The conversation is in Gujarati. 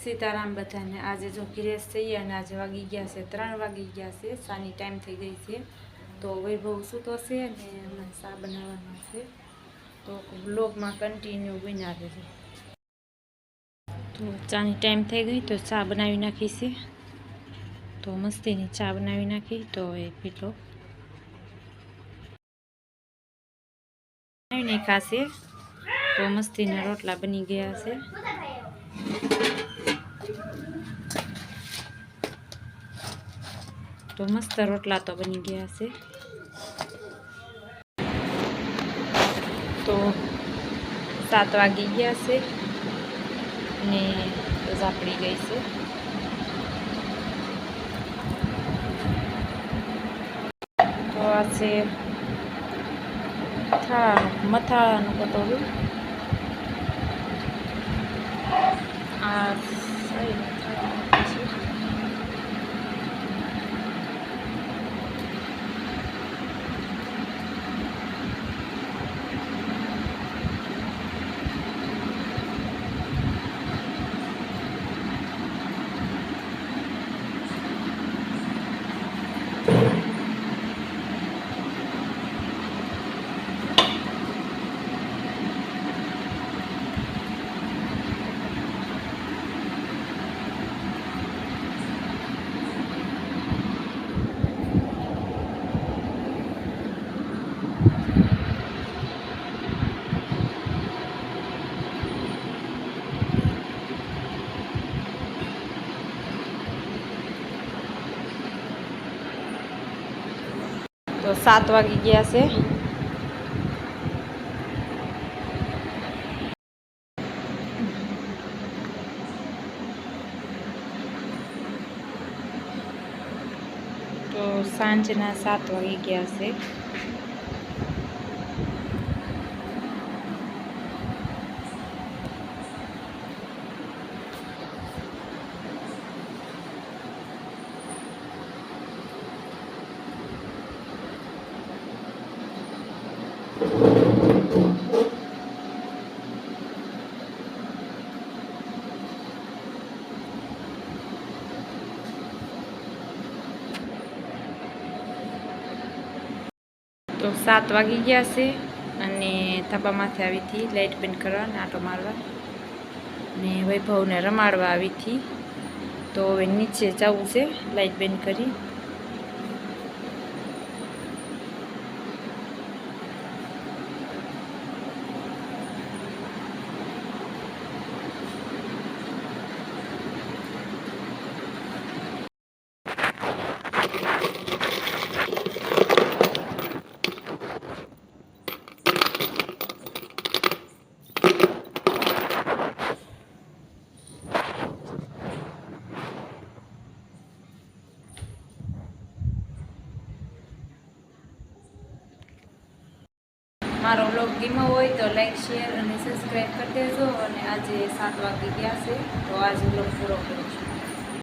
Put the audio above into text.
સીતારામ બધાને। આજે જો ગિરેશ થઈએ અને આજે વાગી ગયા છે 3 વાગી ગયા છે, સાની ટાઈમ થઈ ગઈ છે। તો વૈભવ સૂતો છે અને હમણાં ચા બનાવવાનો છે, તો બ્લોગમાં કન્ટિન્યુ બન્યા રહેજો। તો ચાની ટાઈમ થઈ ગઈ તો ચા બનાવી નાખી છે, તો મસ્તીની ચા બનાવી નાખી। તો એ પીલો બનાવી નાખ્યા છે, તો મસ્તીના રોટલા બની ગયા છે। તો મસ્ત રોટલા તો બની ગયા છે। તો 7 વાગી ગયા છે અને રજા પડી ગઈ છે। તો આ છે મથાળાનું કટોરું, આ તો 7 વાગી ગયા છે। તો સાંજના 7 વાગી ગયા છે। તો 7 વાગી ગયા છે અને ધાબામાંથી આવી હતી લાઇટ બંધ કરવા અને આટો મારવા, ને વૈભવને રમાડવા આવી હતી। તો હવે નીચે જવું છે લાઇટ બંધ કરી। મારો વ્લોગ ગમ્યો હોય તો લાઈક, શેર અને સબસ્ક્રાઈબ કરી દેજો। અને આજે 7 વાગી ગયા છે, તો આજે વ્લોગ પૂરો કરું છું।